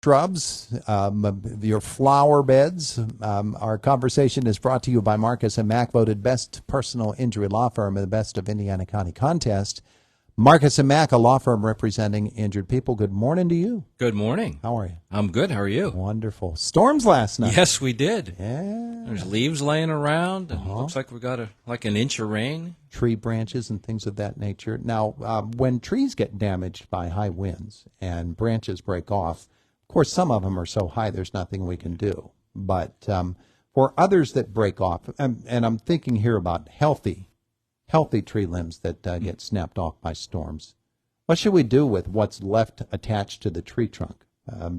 Shrubs, your flower beds. Our conversation is brought to you by Marcus and Mack, voted best personal injury law firm in the Best of Indiana County contest. Marcus and Mack, a law firm representing injured people. Good morning to you. Good morning. How are you? I'm good. How are you? Wonderful. Storms last night. Yes, we did. Yeah. There's leaves laying around, and looks like we got like an inch of rain. Tree branches and things of that nature. Now, when trees get damaged by high winds and branches break off, of course, some of them are so high there's nothing we can do. But for others that break off, and I'm thinking here about healthy tree limbs that get snapped off by storms, what should we do with what's left attached to the tree trunk?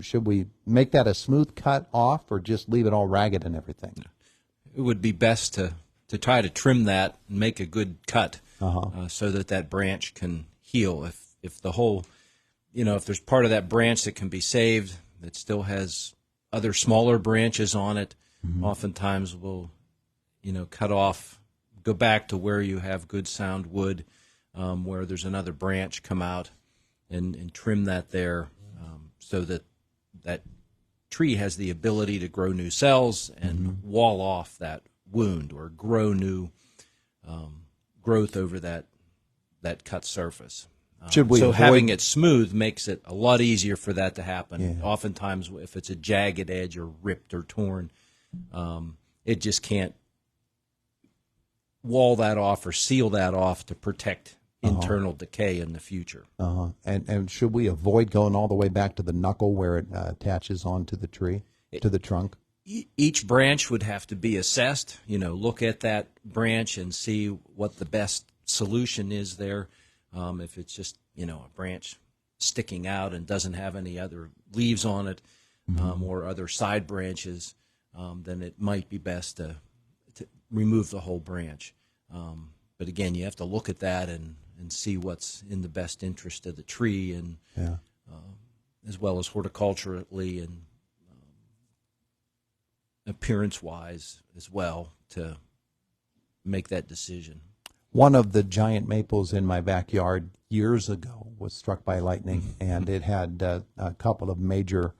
Should we make that a smooth cut off or just leave it all ragged and everything? It would be best to try to trim that and make a good cut so that branch can heal. If the whole, if there's part of that branch that can be saved that still has other smaller branches on it, oftentimes we'll, cut off, go back to where you have good sound wood, where there's another branch come out and trim that there so that that tree has the ability to grow new cells and wall off that wound or grow new growth over that cut surface. Having it smooth makes it a lot easier for that to happen. Yeah. Oftentimes, if it's a jagged edge or ripped or torn, it just can't wall that off or seal that off to protect internal decay in the future. And should we avoid going all the way back to the knuckle where it attaches onto the tree, to the trunk? Each branch would have to be assessed. Look at that branch and see what the best solution is there. If it's just, a branch sticking out and doesn't have any other leaves on it or other side branches, then it might be best to remove the whole branch. But again, you have to look at that and see what's in the best interest of the tree, and as well as horticulturally and appearance-wise as well, to make that decision. One of the giant maples in my backyard years ago was struck by lightning, and it had a couple of major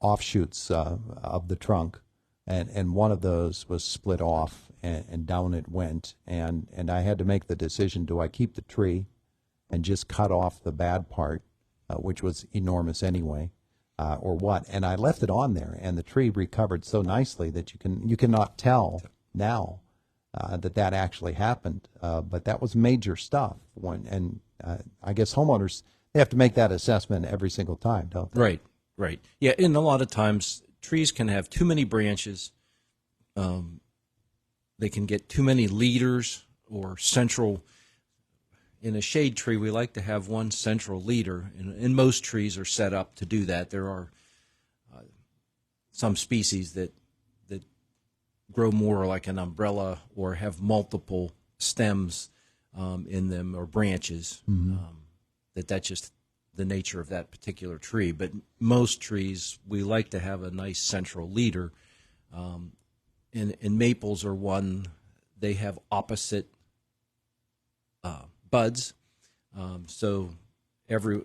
offshoots of the trunk, and one of those was split off, and down it went. And I had to make the decision, do I keep the tree and just cut off the bad part, which was enormous anyway, or what? And I left it on there, and the tree recovered so nicely that you cannot tell now that actually happened, but that was major stuff. I guess homeowners, they have to make that assessment every single time, don't they? Right. Yeah, and a lot of times trees can have too many branches. They can get too many leaders or central. In a shade tree, we like to have one central leader, and most trees are set up to do that. There are some species that grow more like an umbrella or have multiple stems in them or branches. That's just the nature of that particular tree. But most trees, we like to have a nice central leader. And maples are one, they have opposite buds. So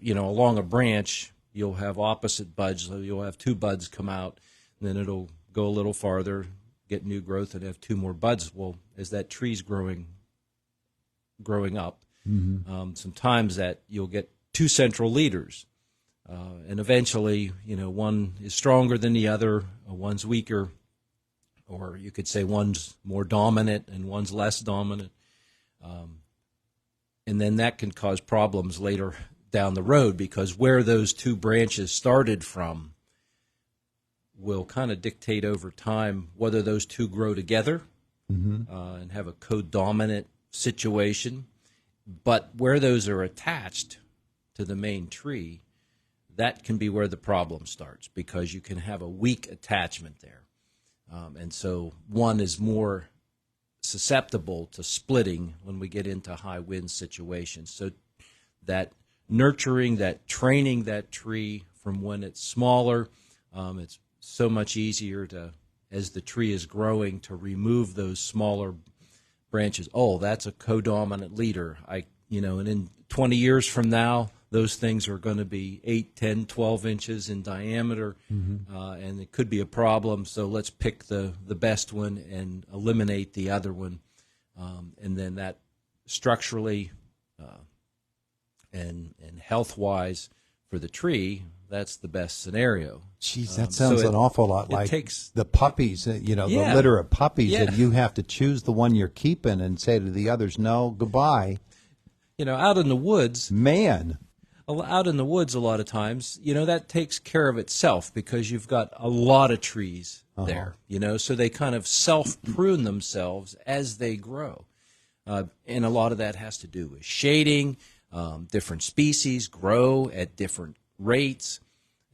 along a branch, you'll have opposite buds. So you'll have two buds come out, and then it'll go a little farther, get new growth, and have two more buds. Well, as that tree's growing up, sometimes that you'll get two central leaders, and eventually, one is stronger than the other, one's weaker, or you could say one's more dominant and one's less dominant, and then that can cause problems later down the road, because where those two branches started from will kind of dictate over time whether those two grow together and have a co-dominant situation. But where those are attached to the main tree, that can be where the problem starts, because you can have a weak attachment there. And so one is more susceptible to splitting when we get into high wind situations. So that nurturing, that training that tree from when it's smaller, it's so much easier to, as the tree is growing, to remove those smaller branches. Oh, that's a co-dominant leader. And in 20 years from now, those things are going to be 8, 10, 12 inches in diameter, and it could be a problem. So let's pick the best one and eliminate the other one. And then that structurally and health-wise for the tree, that's the best scenario. Geez, that sounds an awful lot like takes, the puppies, the litter of puppies, and you have to choose the one you're keeping and say to the others, no, goodbye. Out in the woods. Man. Out in the woods a lot of times, that takes care of itself because you've got a lot of trees there, so they kind of self-prune themselves as they grow. And a lot of that has to do with shading. Different species grow at different rates.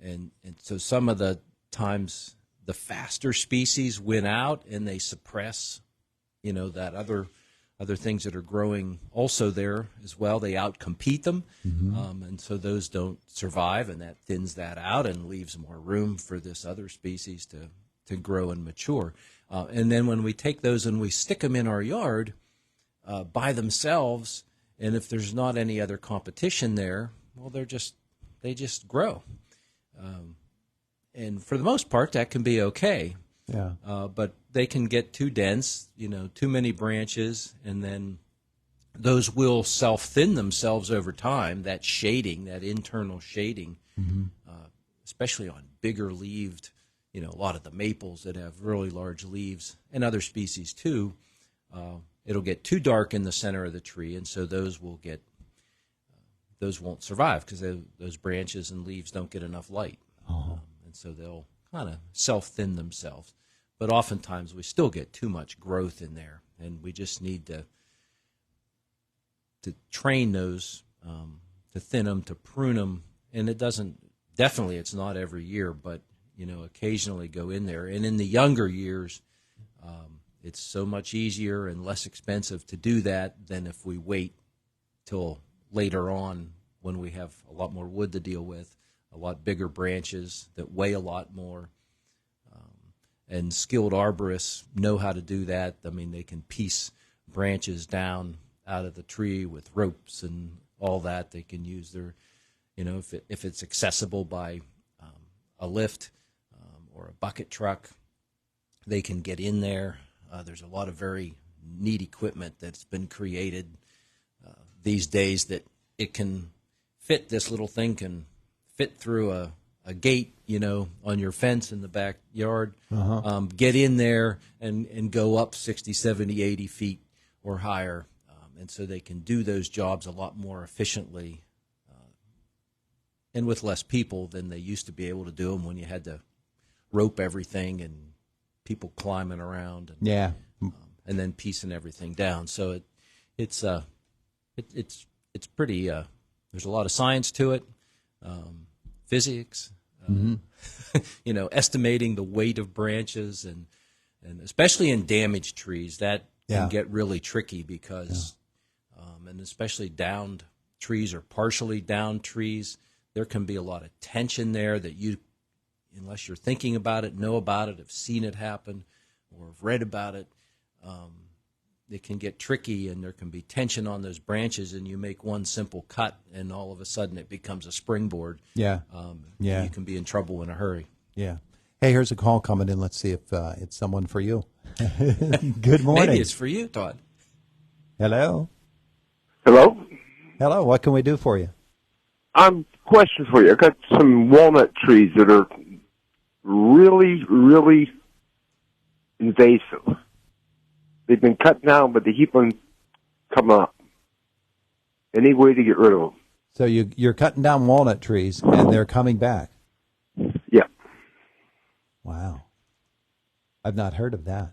And so some of the times the faster species win out and they suppress, that other things that are growing also there as well. They outcompete them. And so those don't survive, and that thins that out and leaves more room for this other species to grow and mature. And then when we take those and we stick them in our yard by themselves, and if there's not any other competition there, well, they just grow. And for the most part, that can be okay. Yeah. But they can get too dense, too many branches, and then those will self-thin themselves over time, that shading, that internal shading, especially on bigger leaved, a lot of the maples that have really large leaves, and other species too. It'll get too dark in the center of the tree, and so those won't survive because those branches and leaves don't get enough light. And so they'll kind of self-thin themselves. But oftentimes we still get too much growth in there, and we just need to train those, to thin them, to prune them. And definitely it's not every year, but, occasionally go in there. And in the younger years, it's so much easier and less expensive to do that than if we wait till later on when we have a lot more wood to deal with, a lot bigger branches that weigh a lot more. And skilled arborists know how to do that. I mean, they can piece branches down out of the tree with ropes and all that. They can use their, if it's accessible by a lift or a bucket truck, they can get in there. There's a lot of very neat equipment that's been created these days that it can fit. This little thing can fit through a gate, on your fence in the backyard, get in there and go up 60, 70, 80 feet or higher. And so they can do those jobs a lot more efficiently and with less people than they used to be able to do them when you had to rope everything and people climbing around and then piecing everything down. So it's pretty, there's a lot of science to it, physics, estimating the weight of branches and especially in damaged trees, that can get really tricky because, and especially downed trees or partially downed trees, there can be a lot of tension there that you, unless you're thinking about it, know about it, have seen it happen, or have read about it, it can get tricky and there can be tension on those branches and you make one simple cut and all of a sudden it becomes a springboard. You can be in trouble in a hurry. Yeah. Hey, here's a call coming in. Let's see if it's someone for you. Good morning. Maybe it's for you, Todd. Hello. Hello? Hello. What can we do for you? Question for you. I've got some walnut trees that are really, really invasive. They've been cut down, but they keep on coming up. Any way to get rid of them? So you're cutting down walnut trees, and they're coming back. Yeah. Wow. I've not heard of that.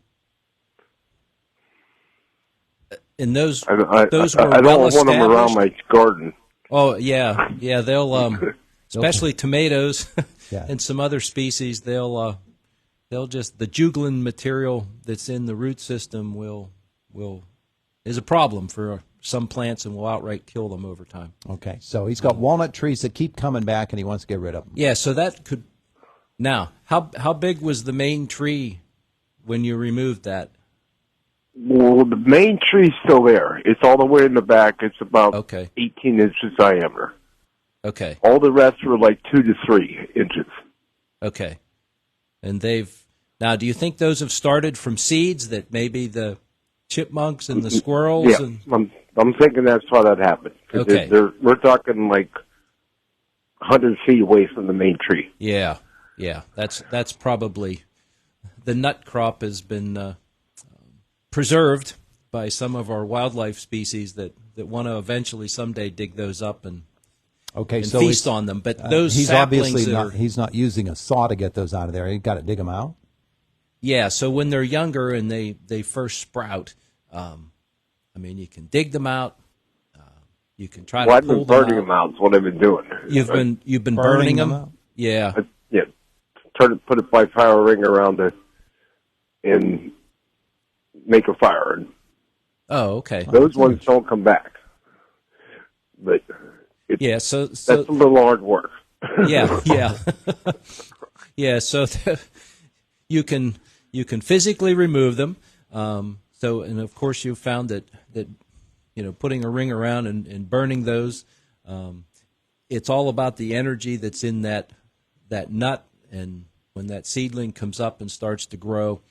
And those I were don't well want them around my garden. Oh yeah, they'll especially tomatoes Yeah. and some other species. They'll just the juglin material that's in the root system is a problem for some plants and will outright kill them over time. Okay, so he's got walnut trees that keep coming back, and he wants to get rid of them. Yeah, so that could. Now, how big was the main tree when you removed that? Well, the main tree's still there. It's all the way in the back. It's about 18 inches diameter. Okay. All the rest were like 2 to 3 inches. Okay. And now, do you think those have started from seeds that maybe the chipmunks and the squirrels? Yeah, I'm thinking that's how that happened. Okay. We're talking like 100 feet away from the main tree. Yeah. That's probably, the nut crop has been preserved by some of our wildlife species that want to eventually someday dig those up and so feast on them. But those he's saplings obviously he's not using a saw to get those out of there. He's got to dig them out. Yeah, so when they're younger and they first sprout, you can dig them out. You can try to I've pull been burning them out. Is what I've been doing. You've been burning them out? Yeah. Yeah. Put a by fire ring around it and make a fire. And Oh, okay. those ones don't come back. But So that's a little hard work. Yeah. Yeah. So you can physically remove them. And of course you found that putting a ring around and burning those, it's all about the energy that's in that nut, and when that seedling comes up and starts to grow,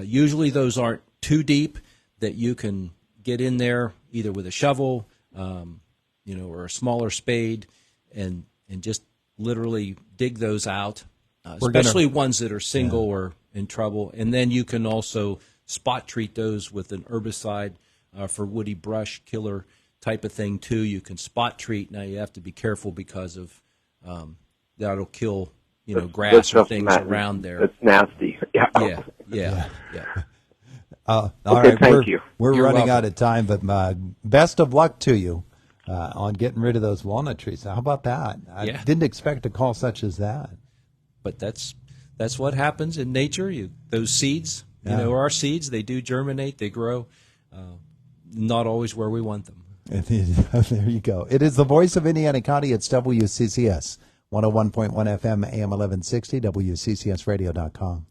usually those aren't too deep that you can get in there either with a shovel, or a smaller spade, and just literally dig those out, especially ones that are single or in trouble. And then you can also spot treat those with an herbicide for woody brush killer type of thing too. You can spot treat. Now you have to be careful because of that'll kill grass or things around there. It's nasty. Yeah. All okay, right, thank you. We're You're running welcome. out of time, but best of luck to you on getting rid of those walnut trees. How about that? I didn't expect a call such as that. But that's what happens in nature. Those seeds, our seeds, they do germinate, they grow. Not always where we want them. There you go. It is the voice of Indiana County. It's WCCS 101.1 FM, AM 1160, WCCSradio.com.